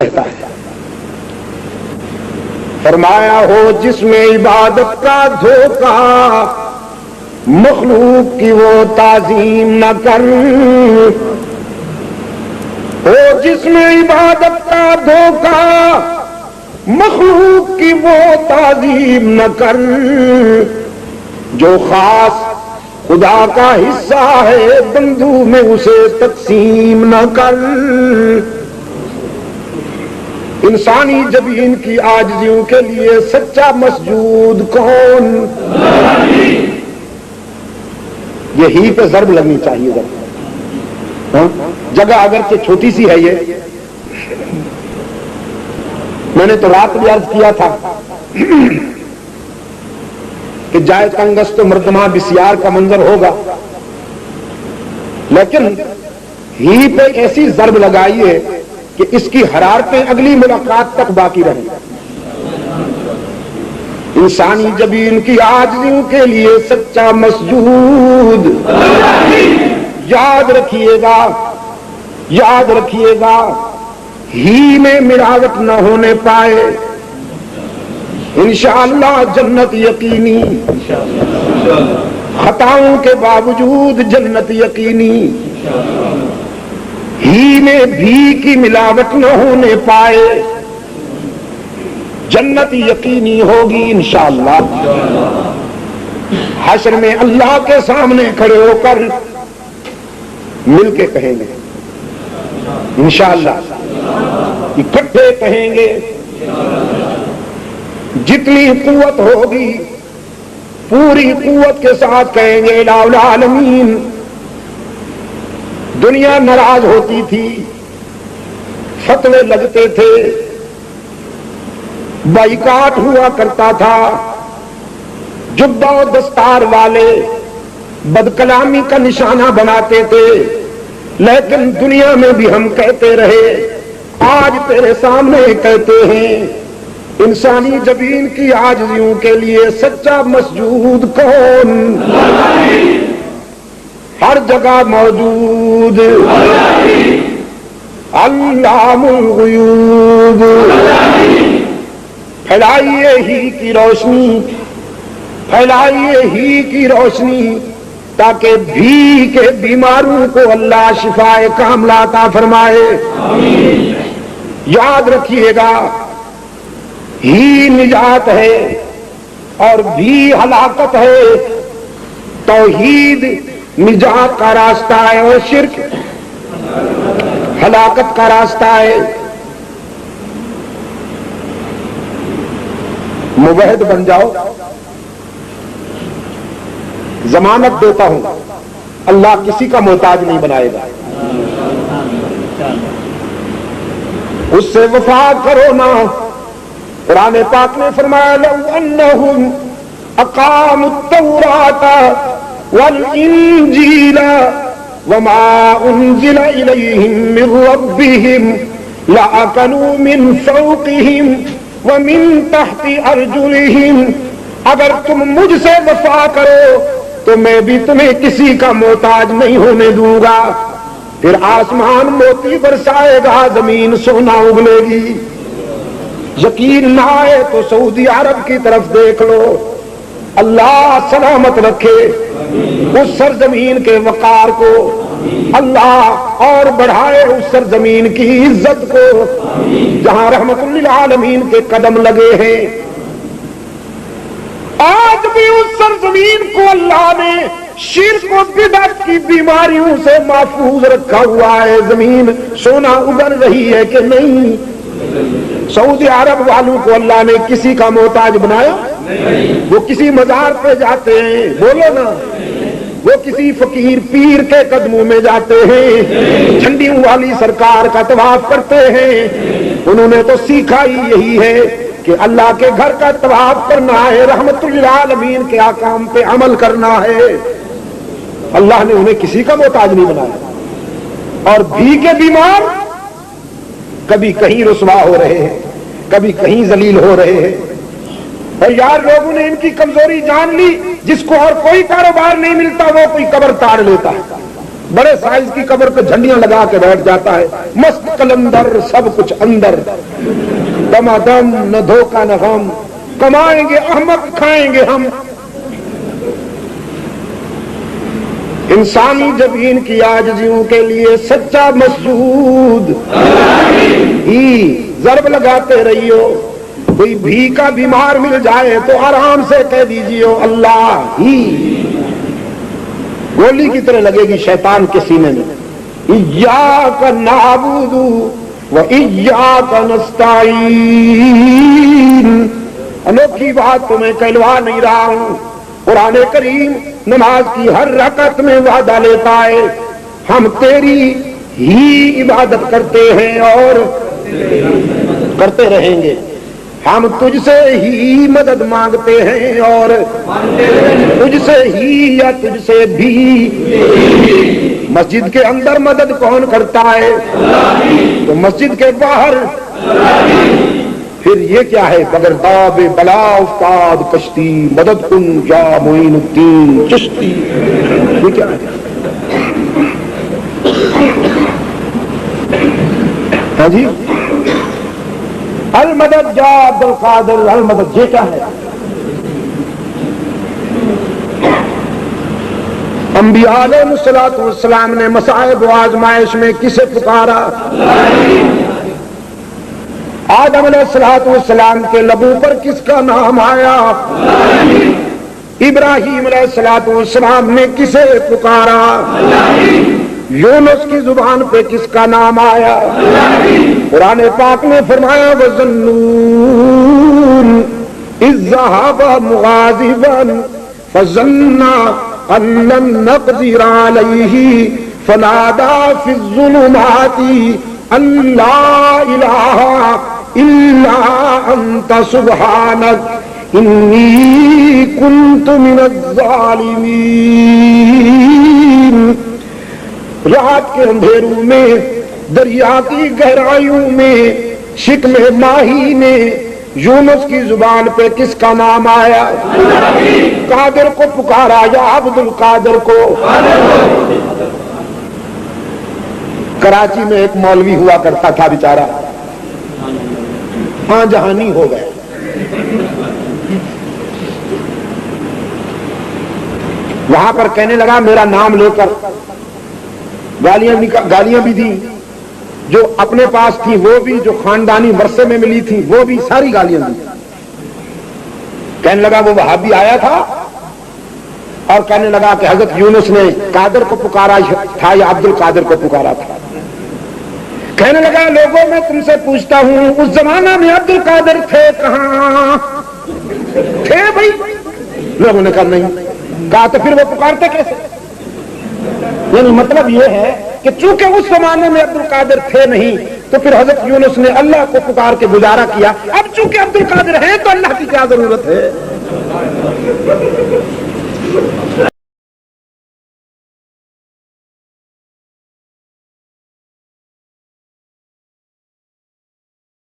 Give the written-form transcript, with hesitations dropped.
رہتا ہے۔ فرمایا ہو جس میں عبادت کا دھوکہ مخلوق کی وہ تعظیم نہ کر، ہو جس میں عبادت کا دھوکہ مخلوق کی وہ تعظیم نہ کر، جو خاص خدا کا حصہ ہے بندو میں اسے تقسیم نہ کر۔ انسانی جبین کی عاجزیوں کے لیے سچا مسجود کون؟ یہی پہ ضرب لگنی چاہیے ضرب۔ جگہ اگرچہ چھوٹی سی ہے، یہ میں نے تو رات بھی عرض کیا تھا کہ جائے تنگست مردماں بسیار کا منظر ہوگا، لیکن ہی پہ ایسی ضرب لگائی ہے کہ اس کی حرارتیں اگلی ملاقات تک باقی رہیں۔ انسانی جبین کی عاجزیوں کے لیے سچا مسجود، یاد رکھیے گا، یاد رکھیے گا، ہی میں ملاوٹ نہ ہونے پائے، انشاءاللہ جنت یقینی، خطاؤں کے باوجود جنت یقینی، ہی میں بھی کی ملاوٹ نہ ہونے پائے، جنت یقینی ہوگی انشاءاللہ۔ حشر میں اللہ کے سامنے کھڑے ہو کر مل کے کہیں گے انشاءاللہ، اکٹھے کہیں گے، جتنی قوت ہوگی پوری قوت کے ساتھ کہیں گے الہ العالمین۔ دنیا ناراض ہوتی تھی، فتوے لگتے تھے، بائیکاٹ ہوا کرتا تھا، جبہ و دستار والے بدکلامی کا نشانہ بناتے تھے، لیکن دنیا میں بھی ہم کہتے رہے، آج تیرے سامنے کہتے ہیں، انسانی جبین کی عاجزیوں کے لیے سچا مسجود کون؟ ہر جگہ موجود علام الغیوب، پھیلائیے ہی کی روشنی، پھیلائیے ہی کی روشنی، تاکہ بھی کے بیماروں کو اللہ شفائے کاملہ عطا فرمائے۔ یاد رکھیے گا، ہی نجات ہے اور بھی ہلاکت ہے۔ توحید نجات کا راستہ ہے اور شرک ہلاکت کا راستہ ہے۔ مبہد بن جاؤ، ضمانت دیتا ہوں اللہ کسی کا محتاج نہیں بنائے گا، اس سے وفا کرو نا۔ قرآن پاک نے فرمایا لو انہم اقاموا التوراۃ والانجیل وما انزل الیہم من ربہم لأکلوا من فوقہم ومن تحت ارجلہم۔ اگر تم مجھ سے وفا کرو تو میں بھی تمہیں کسی کا محتاج نہیں ہونے دوں گا۔ پھر آسمان موتی برسائے گا، زمین سونا اگلے گی۔ یقین نہ آئے تو سعودی عرب کی طرف دیکھ لو، اللہ سلامت رکھے اس سرزمین کے وقار کو، اللہ اور بڑھائے اس سرزمین کی عزت کو جہاں رحمت للعالمین کے قدم لگے ہیں۔ آج بھی اس سرزمین کو اللہ نے شرک و بدعت کی بیماریوں سے محفوظ رکھا ہوا ہے۔ زمین سونا اگل رہی ہے کہ نہیں؟ سعودی عرب والوں کو اللہ نے کسی کا محتاج بنایا؟ وہ کسی مزار پہ جاتے ہیں، بولو نا، وہ کسی فقیر پیر کے قدموں میں جاتے ہیں، جھنڈیوں والی سرکار کا طواف کرتے ہیں۔ انہوں نے تو سیکھا ہی یہی ہے کہ اللہ کے گھر کا طواف کرنا ہے، رحمت للعالمین کے احکام پہ عمل کرنا ہے۔ اللہ نے انہیں کسی کا محتاج نہیں بنایا۔ اور بھی کے بیمار کبھی کہیں رسوا ہو رہے ہیں، کبھی کہیں ذلیل ہو رہے ہیں، اور یار لوگوں نے ان کی کمزوری جان لی، جس کو اور کوئی کاروبار نہیں ملتا وہ کوئی قبر تاڑ لیتا ہے۔ بڑے سائز کی قبر پہ جھنڈیاں لگا کے بیٹھ جاتا ہے، مست قلندر سب کچھ اندر، دما دم نہ دھوکہ نہ غم، کمائیں گے احمق کھائیں گے ہم۔ انسانی جبین کی عاجزیوں کے لیے سچا مسجود ہی ضرب لگاتے رہیو، کوئی بھیکا بیمار مل جائے تو آرام سے کہہ دیجیے اللہ ہی، گولی کی طرح لگے گی شیطان کے سینے میں۔ ایاک نعبد و ایاک نستعین، انوکھی بات تمہیں کہلوا نہیں رہا ہوں، قرآن کریم نماز کی ہر رکعت میں وعدہ لیتا ہے ہم تیری ہی عبادت کرتے ہیں اور کرتے رہیں گے، ہم تجھ سے ہی مدد مانگتے ہیں اور تجھ سے ہی یا تجھ سے بھی۔ مسجد کے اندر مدد کون کرتا ہے؟ تو مسجد کے باہر پھر یہ کیا ہے؟ بغرداب بلا استاد کشتی مدد کن یا معین الدین چشتی، یہ کیا ہے؟ ہاں جی، المدد یا عبد القادر المدد، یہ کیا ہے؟ انبیاء علیہ الصلوۃ والسلام نے مصائب و آزمائش میں کسے پکارا؟ آدم علیہ الصلوۃ والسلام کے لبوں پر کس کا نام آیا؟ ابراہیم علیہ الصلوۃ والسلام نے کسے پکارا؟ یونس کی زبان پہ کس کا نام آیا؟ قرآن پاک نے فرمایا وَظَنُّونَ إِذْ ذَهَبَ مُغَاضِبًا فَظَنَّ أَن لَّن نَّقْدِرَ عَلَيْهِ فَنَادَىٰ فِي الظُّلُمَاتِ أَن لَّا إِلَٰهَ إِلَّا أَنتَ سُبْحَانَكَ إِنِّي كُنتُ مِنَ الظَّالِمِينَ۔ رات کے اندھیروں میں، دریا کی گہرائیوں میں، شکم ماہی نے یونس کی زبان پہ کس کا نام آیا؟ قادر کو پکارا یا عبد القادر کو؟ کراچی میں ایک مولوی ہوا کرتا تھا بیچارہ، ہاں جہانی ہو گئے، وہاں پر کہنے لگا میرا نام لے کر گالیاں بھی دی، جو اپنے پاس تھی وہ بھی، جو خاندانی ورثے میں ملی تھی وہ بھی، ساری گالیاں دی۔ کہنے لگا وہ وہابی آیا تھا اور کہنے لگا کہ حضرت یونس نے قادر کو پکارا تھا یا عبد القادر کو پکارا تھا۔ کہنے لگا لوگوں میں تم سے پوچھتا ہوں اس زمانہ میں عبد القادر تھے کہاں تھے بھائی؟ لوگوں نے کہا نہیں۔ کہا تو پھر وہ پکارتے کیسے؟ یعنی مطلب یہ ہے کہ چونکہ اس زمانے میں عبد القادر تھے نہیں تو پھر حضرت یونس نے اللہ کو پکار کے گزارا کیا، اب چونکہ عبد القادر ہیں تو اللہ کی کیا ضرورت ہے؟